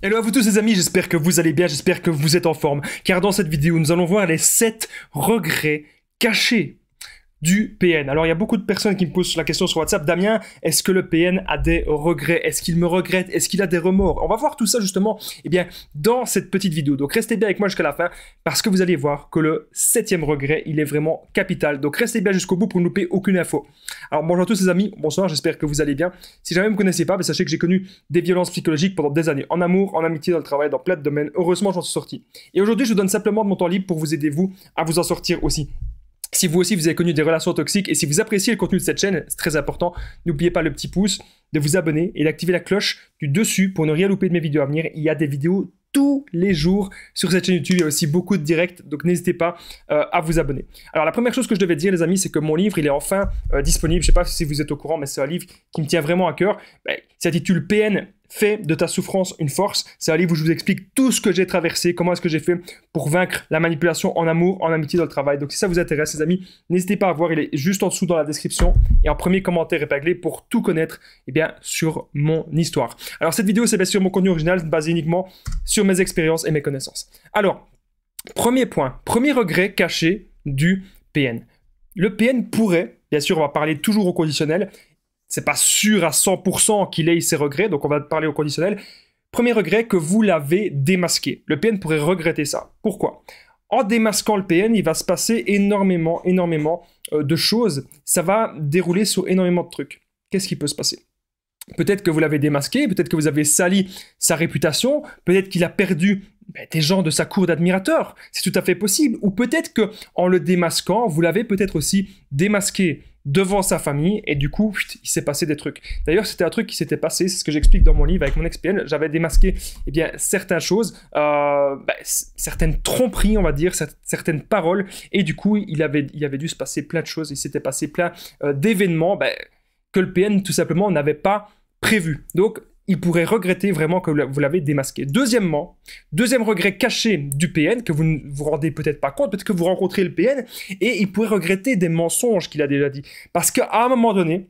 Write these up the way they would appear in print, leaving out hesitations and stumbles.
Hello à vous tous les amis, j'espère que vous allez bien, j'espère que vous êtes en forme. Car dans cette vidéo, nous allons voir les 7 regrets cachés du PN. Alors il y a beaucoup de personnes qui me posent la question sur WhatsApp, Damien, est-ce que le PN a des regrets? Est-ce qu'il me regrette? Est-ce qu'il a des remords? On va voir tout ça justement dans cette petite vidéo. Donc restez bien avec moi jusqu'à la fin parce que vous allez voir que le 7e regret, il est vraiment capital. Donc restez bien jusqu'au bout pour ne louper aucune info. Alors bonjour à tous les amis, bonsoir, j'espère que vous allez bien. Si jamais vous ne me connaissez pas, sachez que j'ai connu des violences psychologiques pendant des années, en amour, en amitié, dans le travail, dans plein de domaines. Heureusement, j'en suis sorti. Et aujourd'hui, je vous donne simplement de mon temps libre pour vous aider, vous, à vous en sortir aussi. Si vous aussi, vous avez connu des relations toxiques et si vous appréciez le contenu de cette chaîne, c'est très important, n'oubliez pas le petit pouce, de vous abonner et d'activer la cloche du dessus pour ne rien louper de mes vidéos à venir. Il y a des vidéos tous les jours sur cette chaîne YouTube, il y a aussi beaucoup de directs, donc n'hésitez pas à vous abonner. Alors la première chose que je devais dire les amis, c'est que mon livre, il est enfin disponible. Je ne sais pas si vous êtes au courant, mais c'est un livre qui me tient vraiment à cœur. Il s'intitule PN, fais de ta souffrance une force. C'est un livre où je vous explique tout ce que j'ai traversé, comment est-ce que j'ai fait pour vaincre la manipulation en amour, en amitié, dans le travail. Donc si ça vous intéresse les amis, n'hésitez pas à voir, il est juste en dessous dans la description et en premier commentaire épinglé pour tout connaître sur mon histoire. Alors cette vidéo, c'est bien sûr mon contenu original basé uniquement sur mes expériences et mes connaissances. Alors, premier point, premier regret caché du PN. Le PN pourrait, bien sûr, on va parler toujours au conditionnel, c'est pas sûr à 100% qu'il ait ses regrets, donc on va parler au conditionnel. Premier regret, que vous l'avez démasqué. Le PN pourrait regretter ça. Pourquoi? En démasquant le PN, il va se passer énormément de choses. Ça va dérouler sur énormément de trucs. Qu'est-ce qui peut se passer? Peut-être que vous l'avez démasqué, peut-être que vous avez sali sa réputation, peut-être qu'il a perdu des gens de sa cour d'admirateurs. C'est tout à fait possible. Ou peut-être qu'en le démasquant, vous l'avez peut-être aussi démasqué devant sa famille et du coup, il s'est passé des trucs. D'ailleurs, c'était un truc qui s'était passé, c'est ce que j'explique dans mon livre avec mon ex-PN. J'avais démasqué certaines choses, certaines tromperies, on va dire, certaines paroles et du coup, il avait dû se passer plein de choses. Il s'était passé plein d'événements que le PN tout simplement n'avait pas prévu. Donc, il pourrait regretter vraiment que vous l'avez démasqué. Deuxièmement, deuxième regret caché du PN, que vous ne vous rendez peut-être pas compte, peut-être que vous rencontrez le PN, et il pourrait regretter des mensonges qu'il a déjà dit. Parce qu'à un moment donné,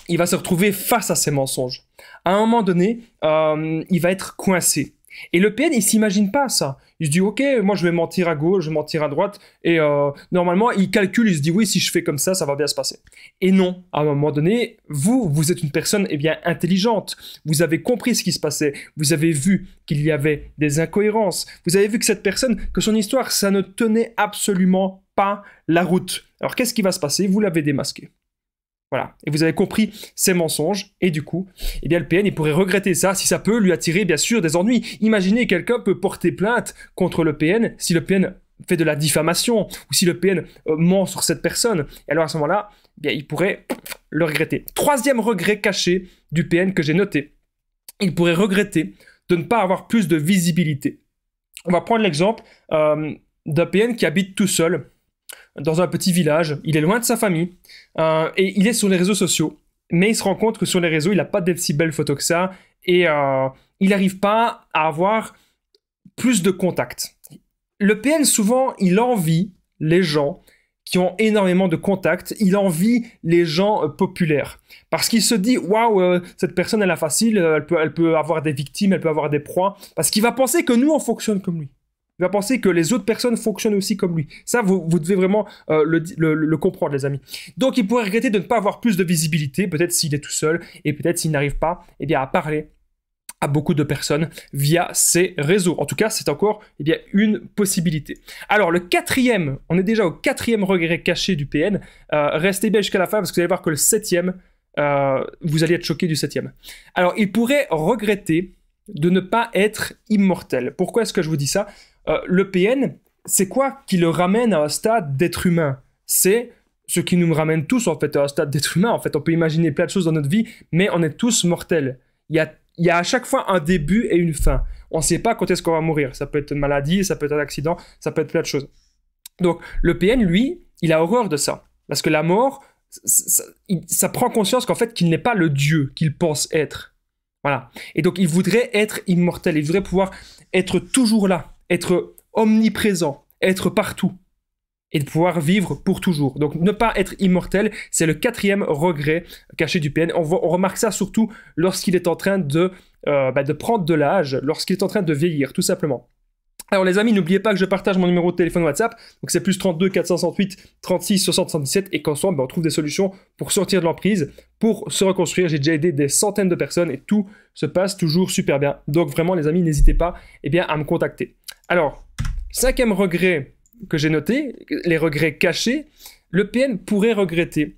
il va se retrouver face à ces mensonges. À un moment donné, il va être coincé. Et le PN, il s'imagine pas ça. Il se dit, ok, moi je vais mentir à gauche, je vais mentir à droite, et normalement, il calcule, il se dit, oui, si je fais comme ça va bien se passer. Et non, à un moment donné, vous êtes une personne intelligente. Vous avez compris ce qui se passait. Vous avez vu qu'il y avait des incohérences. Vous avez vu que cette personne, que son histoire, ça ne tenait absolument pas la route. Alors qu'est-ce qui va se passer? Vous l'avez démasqué. Voilà. Et vous avez compris ces mensonges, et du coup, le PN, il pourrait regretter ça si ça peut lui attirer, bien sûr, des ennuis. Imaginez, quelqu'un peut porter plainte contre le PN si le PN fait de la diffamation, ou si le PN ment sur cette personne. Et alors, à ce moment-là, il pourrait le regretter. Troisième regret caché du PN que j'ai noté. Il pourrait regretter de ne pas avoir plus de visibilité. On va prendre l'exemple d'un PN qui habite tout seul, dans un petit village, il est loin de sa famille, et il est sur les réseaux sociaux, mais il se rend compte que sur les réseaux, il n'a pas de si belles photos que ça, et il n'arrive pas à avoir plus de contacts. Le PN, souvent, il envie les gens qui ont énormément de contacts, il envie les gens populaires, parce qu'il se dit, waouh, cette personne, elle a facile, elle peut avoir des victimes, elle peut avoir des proies, parce qu'il va penser que nous, on fonctionne comme lui. Il va penser que les autres personnes fonctionnent aussi comme lui. Ça, vous devez vraiment le comprendre, les amis. Donc, il pourrait regretter de ne pas avoir plus de visibilité, peut-être s'il est tout seul, et peut-être s'il n'arrive pas à parler à beaucoup de personnes via ces réseaux. En tout cas, c'est encore une possibilité. Alors, le quatrième, on est déjà au quatrième regret caché du PN. Restez bien jusqu'à la fin, parce que vous allez voir que le septième, vous allez être choqué du septième. Alors, il pourrait regretter de ne pas être immortel. Pourquoi est-ce que je vous dis ça? Le PN, c'est quoi qui le ramène à un stade d'être humain? C'est ce qui nous ramène tous en fait à un stade d'être humain. En fait, on peut imaginer plein de choses dans notre vie, mais on est tous mortels. Il y a à chaque fois un début et une fin. On ne sait pas quand est-ce qu'on va mourir. Ça peut être une maladie, ça peut être un accident, ça peut être plein de choses. Donc, le PN, lui, il a horreur de ça. Parce que la mort, ça prend conscience qu'en fait, qu'il n'est pas le Dieu qu'il pense être. Voilà. Et donc, il voudrait être immortel. Il voudrait pouvoir être toujours là, être omniprésent, être partout. et de pouvoir vivre pour toujours. Donc ne pas être immortel, c'est le 4e regret caché du PN. On remarque ça surtout lorsqu'il est en train de prendre de l'âge, lorsqu'il est en train de vieillir, tout simplement. Alors les amis, n'oubliez pas que je partage mon numéro de téléphone WhatsApp, donc c'est plus 32 468 36 60 77, et qu'ensemble on trouve des solutions pour sortir de l'emprise, pour se reconstruire. J'ai déjà aidé des centaines de personnes et tout se passe toujours super bien. Donc vraiment les amis, n'hésitez pas à me contacter. Alors, 5e regret que j'ai noté, les regrets cachés, le PN pourrait regretter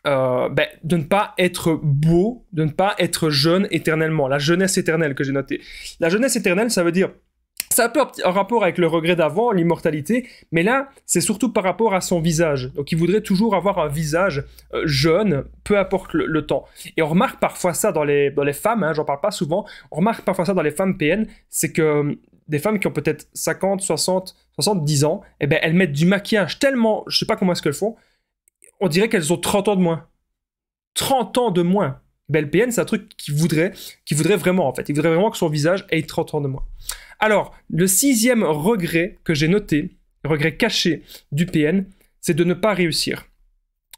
de ne pas être beau, de ne pas être jeune éternellement, la jeunesse éternelle que j'ai notée. La jeunesse éternelle, ça veut dire, ça a un peu un rapport avec le regret d'avant, l'immortalité, mais là, c'est surtout par rapport à son visage. Donc, il voudrait toujours avoir un visage jeune, peu importe le temps. Et on remarque parfois ça dans les femmes, hein, j'en parle pas souvent, on remarque parfois ça dans les femmes PN, c'est que des femmes qui ont peut-être 50, 60, 70 ans, elles mettent du maquillage tellement, je sais pas comment est-ce qu'elles font, on dirait qu'elles ont 30 ans de moins. 30 ans de moins. Le PN, c'est un truc qu'il voudrait vraiment, en fait. Il voudrait vraiment que son visage ait 30 ans de moins. Alors, le 6e regret que j'ai noté, regret caché du PN, c'est de ne pas réussir.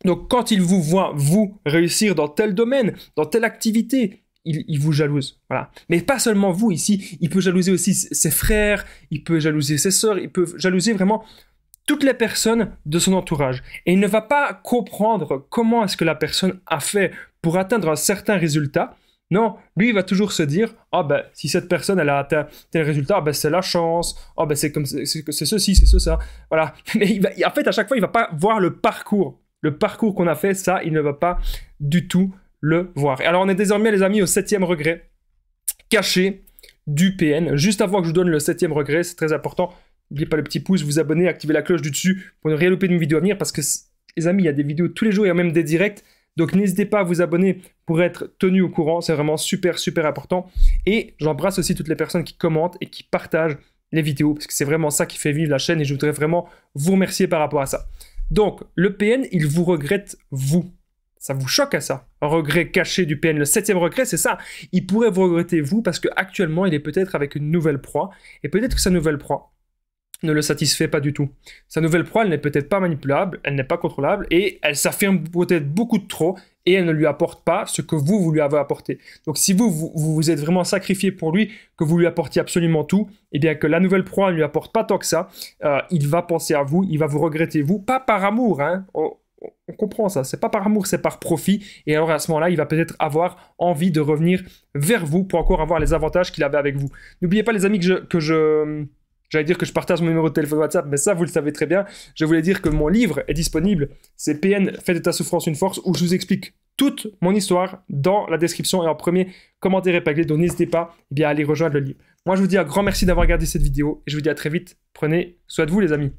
Donc, quand il vous voit, vous, réussir dans tel domaine, dans telle activité, il vous jalouse. Voilà. Mais pas seulement vous ici, il peut jalouser aussi ses frères, il peut jalouser ses sœurs, il peut jalouser vraiment toutes les personnes de son entourage. Et il ne va pas comprendre comment est-ce que la personne a fait pour atteindre un certain résultat. Non, lui, il va toujours se dire « Ah si cette personne, elle a atteint tel résultat, c'est la chance. Ah c'est ceci, c'est ça. » Voilà. Mais en fait, à chaque fois, il ne va pas voir le parcours. Le parcours qu'on a fait, ça, il ne va pas du tout le voir. Et alors, on est désormais, les amis, au 7e regret caché du PN. Juste avant que je vous donne le 7e regret, c'est très important. N'oubliez pas le petit pouce, vous abonner, activez la cloche du dessus pour ne rien louper de mes vidéos à venir, parce que, les amis, il y a des vidéos tous les jours, il y a même des directs. Donc n'hésitez pas à vous abonner pour être tenu au courant, c'est vraiment super, super important. Et j'embrasse aussi toutes les personnes qui commentent et qui partagent les vidéos, parce que c'est vraiment ça qui fait vivre la chaîne et je voudrais vraiment vous remercier par rapport à ça. Donc, le PN, il vous regrette, vous. Ça vous choque à ça? Un regret caché du PN. Le 7e regret, c'est ça. Il pourrait vous regretter, vous, parce qu'actuellement, il est peut-être avec une nouvelle proie. Et peut-être que sa nouvelle proie ne le satisfait pas du tout. Sa nouvelle proie, elle n'est peut-être pas manipulable, elle n'est pas contrôlable, et elle s'affirme peut-être beaucoup de trop, et elle ne lui apporte pas ce que vous lui avez apporté. Donc si vous êtes vraiment sacrifié pour lui, que vous lui apportiez absolument tout, et bien que la nouvelle proie ne lui apporte pas tant que ça, il va penser à vous, il va vous regretter vous, pas par amour, hein. On comprend ça, c'est pas par amour, c'est par profit, et alors à ce moment-là, il va peut-être avoir envie de revenir vers vous pour encore avoir les avantages qu'il avait avec vous. N'oubliez pas les amis j'allais dire que je partage mon numéro de téléphone WhatsApp, mais ça, vous le savez très bien. Je voulais dire que mon livre est disponible. C'est PN, fais de ta souffrance une force, où je vous explique toute mon histoire dans la description et en premier commentaire épinglé. Donc n'hésitez pas à aller rejoindre le livre. Moi, je vous dis un grand merci d'avoir regardé cette vidéo et je vous dis à très vite. Prenez soin de vous, les amis.